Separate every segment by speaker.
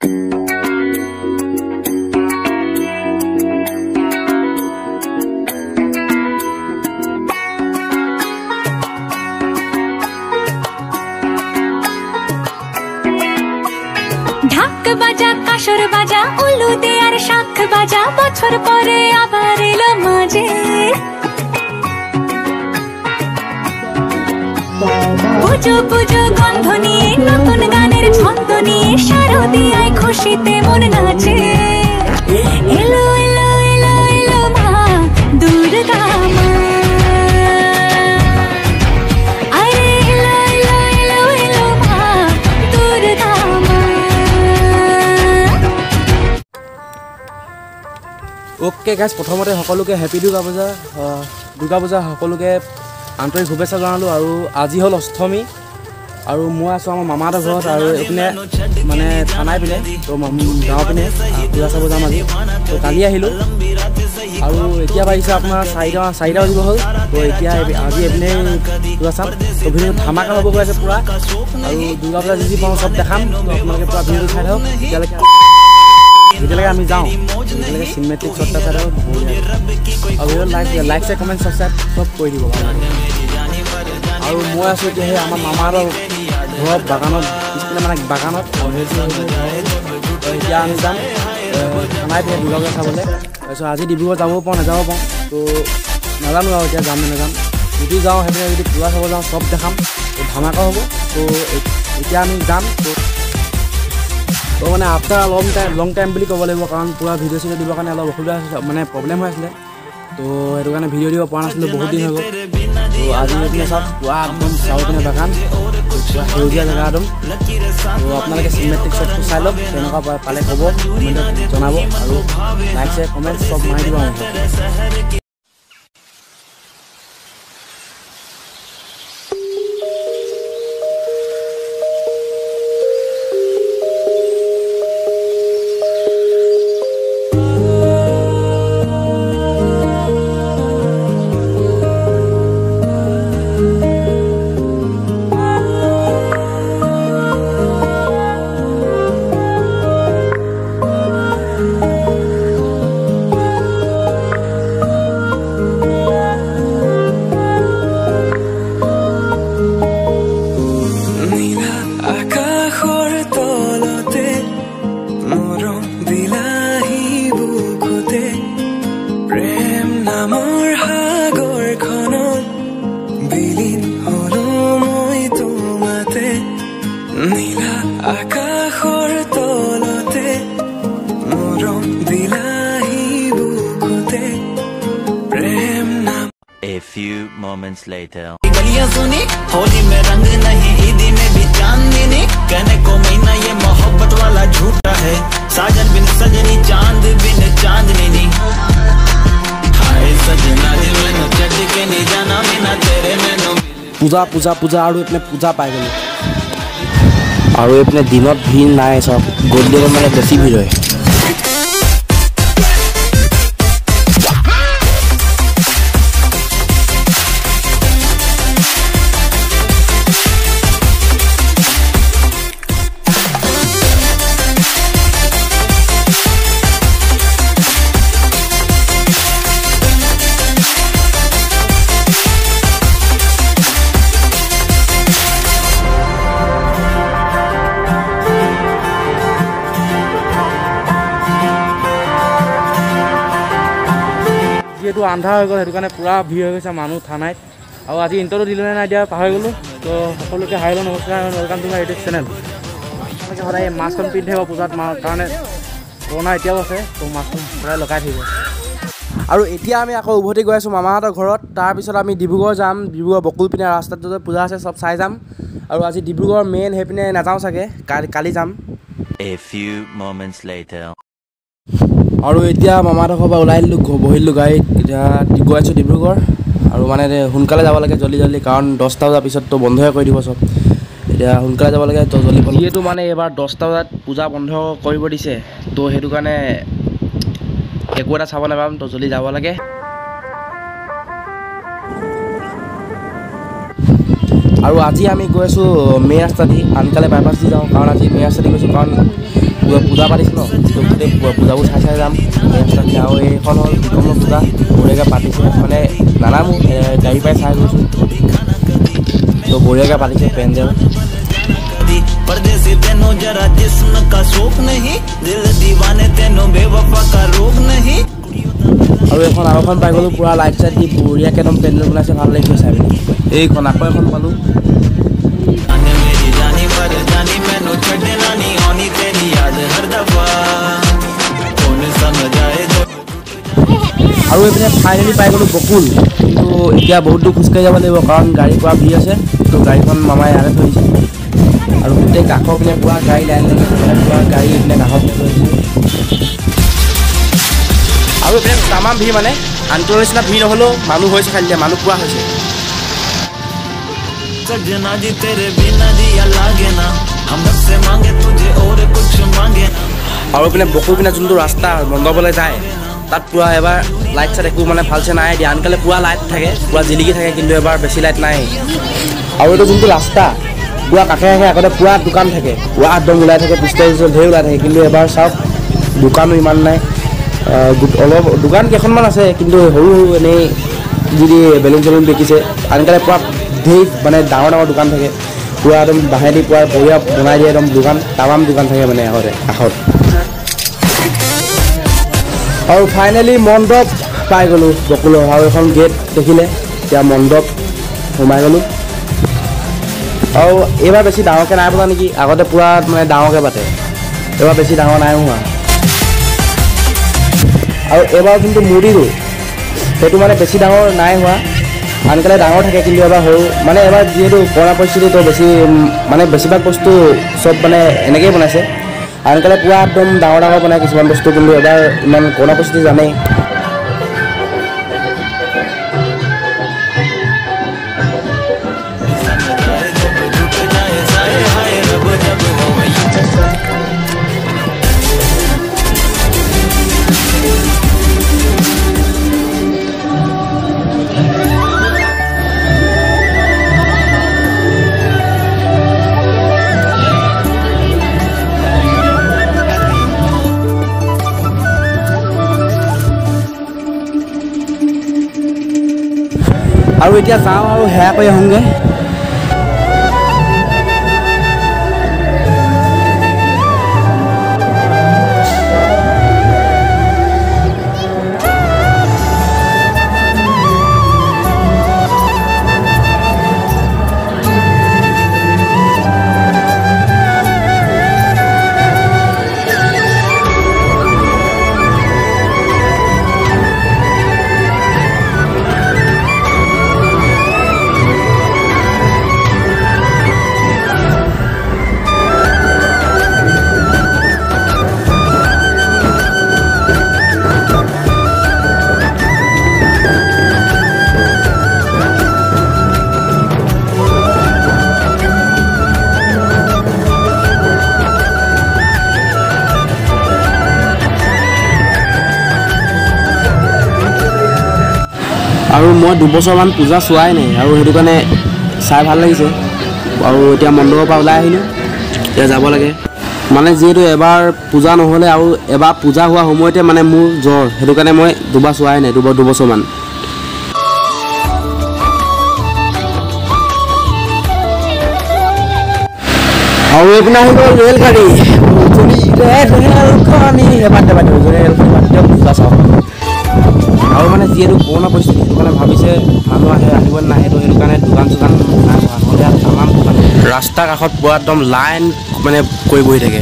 Speaker 1: ঢাক বাজা কাসর বাজা উলু দে আর শাখ বাজা বছর পরে আবার এলো মাঝে পুজো পুজো গন্ধ নিয়ে নতুন গানের ছন্দ নিয়ে শারদিয়ায় খুশিতে মন নাচে এলো এলো এলো এলো মা দুর্গা মা আরে এলো এলো এলো এলো মা দুর্গা মা।
Speaker 2: ওকে গাইজ প্ৰথমতে সকলোকে হেপী দুৰ্গা পূজা সকলোকে আন্তৰিক শুভেচ্ছা জনালোঁ। আৰু আজি হ'ল অষ্টমী আৰু মই আছোঁ আমাৰ মামাহঁতৰ ঘৰত আৰু এইপিনে মানে থানাই পিনে তো গাঁৱৰ পিনে পূজা চাব যাম আজি। তো কালি আহিলোঁ আৰু এতিয়া বাঢ়িছে আপোনাৰ চাৰিটা বাজিব হ'ল। তো এতিয়া আজি এইপিনে পূজা চাম। তো ভিডিঅ'টো ধামাকা হ'ব গৈ আছে পূৰা আৰু দুৰ্গা পূজা যি পাওঁ চব দেখাম। তো আপোনালোকে পূৰা ভিডিঅ'টো চাই থাকক যেতিয়ালৈকে আমি যাওঁ তেতিয়ালৈকে চিনেমেটিক শ্বট চাই থাকক আৰু লাইক চাই কমেণ্ট ছাবস্ক্ৰাইব চব কৰি দিব। আৰু মই আছোঁ এতিয়া সেই আমাৰ মামাহঁতৰ ঘৰত বাগানত পিছপিনে মানে বাগানত এতিয়া আমি যাম থানাই পিনে দুৰ্গা পূজা চাবলৈ। তাৰপিছত আজি ডিব্ৰুগড় যাবও পাওঁ নাযাব পাওঁ তো নাজানো আৰু এতিয়া যাম নে নাযাম। যদি যাওঁ সেইপিনে যদি পূজা চাব যাওঁ চব দেখাম তো ধামাকা হ'ব। তো এতিয়া আমি যাম তো মানে আফটাৰ লং টাইম বুলি ক'ব লাগিব কাৰণ পূৰা ভিডিঅ' চিডিঅ' দিবৰ কাৰণে অলপ অসুবিধা মানে প্ৰব্লেম হৈ আছিলে। তো সেইটো কাৰণে ভিডিঅ' দিব পৰা নাছিলোঁ বহুত দিন হৈ গ'ল। তো আজি এইপিনে চাওক পুৰা একদম চাৰিওপিনে বাগান পুৰা সেউজীয়া জেগা একদম। তো আপোনালোকে চিনেমেটিক শ্বটটো চাই লওক তেনেকুৱা পালে ক'ব জনাব আৰু লাইক শ্বেয়াৰ কমেণ্ট চব মাৰি দিব।
Speaker 3: নীলা আকাশৰ তলতে মৰম দিলাহি বুকুতে প্ৰেম নাম।
Speaker 4: A few moments later.
Speaker 5: गलियां सुनी होली में रंग नहीं ईदी में भी चांदनी कहने को महीना ये मोहब्बत वाला झूठा है साजन बिन सजनी चांद बिन चांदनी हाय सजना दिल में चढ़ के नहीं जाना बिना तेरे मैनू
Speaker 2: পূজা পূজা পূজা আৰু এইপিনে পূজা পাই গ'লোঁ আৰু এইপিনে দিনত ভিৰ নাই চব গধূলি মানে বেছি ভিৰ হয়। যিহেতু আন্ধাৰ হৈ গ'ল সেইটো কাৰণে পূৰা ভিৰ হৈ গৈছে মানুহ থানাত আৰু আজি ইণ্টাৰভিউ দিলে নাই দিয়া পাহৰি গ'লোঁ। তো সকলোকে হাই নমস্কাৰ welcome to my YouTube channel. আপোনালোকে সদায় মাস্কখন পিন্ধি থাকিব পূজাত কাৰণে কৰোণা এতিয়াও আছে তো মাস্কখন সদায় লগাই থাকিব। আৰু এতিয়া আমি আকৌ উভতি গৈ আছোঁ মামাহঁতৰ ঘৰত। তাৰপিছত আমি ডিব্ৰুগড় যাম। ডিব্ৰুগড় বকুল পিনে ৰাস্তাত য'ত পূজা আছে চব চাই যাম আৰু আজি ডিব্ৰুগড় মেইন সেইপিনে নাযাওঁ চাগে কালি যাম।
Speaker 4: A few moments later.
Speaker 2: আৰু এতিয়া মামাহঁতৰ ঘৰৰ পৰা ওলাই দিলোঁ বহিলোঁ গাড়ীত এতিয়া গৈ আছোঁ ডিব্ৰুগড় আৰু মানে সোনকালে যাব লাগে জল্দি কাৰণ 10টা বজাৰ পিছততো বন্ধই কৰি দিব চব। এতিয়া সোনকালে যাব লাগে তো জল্দি যিহেতু মানে এইবাৰ 10টা বজাত পূজা বন্ধ কৰিব দিছে তো সেইটো কাৰণে একো এটা চাব নাপাম তো জল্দি যাব লাগে। আৰু আজি আমি গৈ আছোঁ মেইন ৰাস্তা দি আনকালে বাইপাছ দি যাওঁ কাৰণ আজি মেইন ৰাস্তা দি গৈছোঁ কাৰণ পূজা পাতিছে ন তো গোটেই পূজাবোৰ চাই যাম তাৰপিছত আৰু এইখন হ'ল বিকমৰ পূজা বঢ়িয়াকৈ পাতিছে মানে নানামো গাড়ী পাই চাই গৈছোঁ তো বঢ়িয়াকৈ পাতিছে পেণ্ডেল
Speaker 5: परदेसी तेनो जरा जिस्म का शौक नहीं दिल दीवाने तेनो बेवफा का रोग नहीं
Speaker 2: আৰু এখন আৰু এখন পাই গ'লোঁ পুৰা লাইট চাইট দি বঢ়িয়াকৈ একদম পেণ্ডেল বনাইছে ভাল লাগিছে চাই পিনে এইখন আকৌ এখন পালোঁ
Speaker 5: मेरी जानी पर जानी मैनो छड़े नानी होनी तेरी याद हर दफा कौन समझाए
Speaker 2: আৰু এইপিনে ফাইনেলি পাই গ'লোঁ বকুল কিন্তু এতিয়া বহুত দূৰ খোজকাঢ়ি যাব লাগিব কাৰণ গাড়ী পুৰা ভিৰ আছে তো গাড়ীখন মামাই ইয়াতে থৈছে আৰু গোটেই কাষৰ পিনে পুৰা গাড়ী লাইন লাগি পুৰা গাড়ী এইপিনে কাষত থৈছে আৰু এইপিনে তামাম ভিৰ মানে আনটোৰ নিচিনা ভিৰ নহ'লেও মানুহ হৈছে খালি দিয়া মানুহ পুৰা হৈছে
Speaker 5: सजना जी तेरे बिना दिया लागे ना हम से मांगे तुझे और कुछ मांगे
Speaker 2: আৰু এইপিনে বকুল পিনে যোনটো ৰাস্তা মণ্ডপলৈ যায় তাত পুৰা এবাৰ লাইট চাইট একো মানে ভালছে নাই দিয়া আনকালে পুৰা লাইট থাকে পুৰা জিলিকি থাকে কিন্তু এবাৰ বেছি লাইট নাই আৰু এইটো যোনটো ৰাস্তা পুৰা কাষে কাষে আগতে পুৰা দোকান থাকে পুৰা একদম ওলাই থাকে পিষ্টল ঢেৰ ওলাই থাকে কিন্তু এবাৰ চাওক দোকানো ইমান নাই অলপ দোকান কেইখনমান আছে কিন্তু সৰু সৰু এনেই যদি বেলুন চেলুন দেখিছে আনকালে পুৰা ঢেৰ মানে ডাঙৰ ডাঙৰ দোকান থাকে পুৰা একদম বাঁহেদি পুৰা বঢ়িয়া বনাই দিয়ে একদম দোকান তামাম দোকান থাকে মানে আগতে কাষত আৰু ফাইনেলি মণ্ডপ পাই গ'লোঁ বকুলৰ আৰু এখন গেট দেখিলে এতিয়া মণ্ডপ সোমাই গ'লোঁ আৰু এইবাৰ বেছি ডাঙৰকৈ নাই পতা নেকি আগতে পুৰা মানে ডাঙৰকৈ পাতে এইবাৰ বেছি ডাঙৰ নাই হোৱা আৰু এইবাৰ যোনটো মূৰ্তিটো সেইটো মানে বেছি ডাঙৰ নাই হোৱা আনকালে ডাঙৰ থাকে কিন্তু এবাৰ সৰু মানে এবাৰ যিহেতু কৰোণা পৰিস্থিতিটো বেছি মানে বেছিভাগ বস্তু চব মানে এনেকৈয়ে বনাইছে আনকালে পুৰা একদম ডাঙৰ ডাঙৰ বনায় কিছুমান বস্তু কিন্তু এবাৰ ইমান কৰোণা পৰিস্থিতি জানেই আৰু এতিয়া যাওঁ আৰু সেয়া কৰি আহোঁগৈ আৰু মই 2 বছৰমান পূজা চোৱাই নাই আৰু সেইটো কাৰণে চাই ভাল লাগিছে আৰু এতিয়া মণ্ডপৰ পৰা ওলাই আহিলোঁ এতিয়া যাব লাগে মানে যিহেতু এবাৰ পূজা নহ'লে আৰু এবাৰ পূজা হোৱা সময়তে মানে মোৰ জ্বৰ সেইটো কাৰণে মই দুবাৰ চোৱাই নাই 2 বছৰমান আৰু এইপিনে আহি গ'ল ৰেলগাড়ী পূজা চাওঁ আৰু মানে যিহেতু কৰোণা পৰিস্থিতি সেইটো কাৰণে ভাবিছে মানুহ আহিব নাহে তো সেইটো কাৰণে দোকান চোকান নাই হোৱা নহ'লে তামাম দোকান ৰাস্তাৰ কাষত পুৰা একদম লাইন মানে কৰি বহি থাকে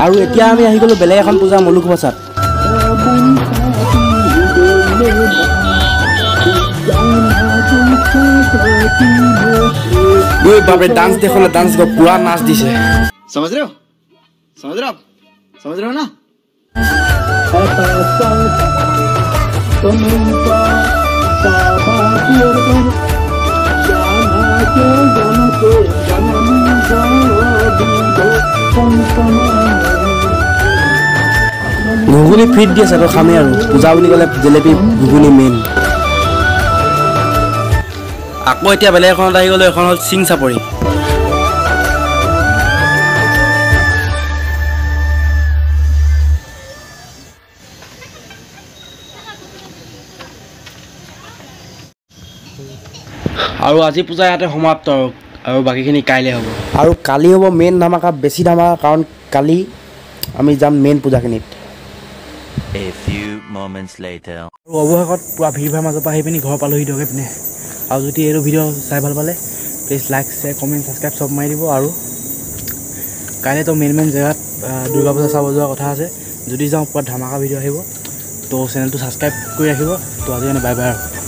Speaker 2: আৰু এতিয়া আমি আহি গ'লোঁ বেলেগ এখন পূজা মুলুক বচাত বাপৰে ডান্স দেখলে ডান্স পুৰা নাচ দিছে
Speaker 6: समझ रहे हो ना
Speaker 2: ঘুগুনি ফিট দি আছে তো খামেই আৰু পূজা বুলি ক'লে জেলেপি ঘুগুনি মেইন আকৌ এতিয়া বেলেগ এখনত আহি গ'লো এখন হ'ল চিং চাপৰি আৰু আজি পূজা ইয়াতে সমাপ্ত আৰু বাকীখিনি কাইলৈ হ'ব আৰু কালি হ'ব মেইন ধামাকা বেছি ধামাকা কাৰণ কালি আমি যাম main পূজাখিনিত
Speaker 4: A few moments later.
Speaker 2: আৰু অৱশেষত পুৰা ভিৰ ভাৰ মাজৰ পৰা আহি পিনি ঘৰ পালোহি ধৰক পিনে আৰু যদি এইটো ভিডিঅ' চাই ভাল পালে please like share comment subscribe চব মাৰি দিব আৰু কাইলৈতো মেইন জেগাত দুৰ্গা পূজা চাব যোৱাৰ কথা আছে যদি যাওঁ পুৰা ধামাকা ভিডিঅ' আহিব তো চেনেলটো ছাবস্ক্ৰাইব কৰি ৰাখিব তো আজি বাই বাই আৰু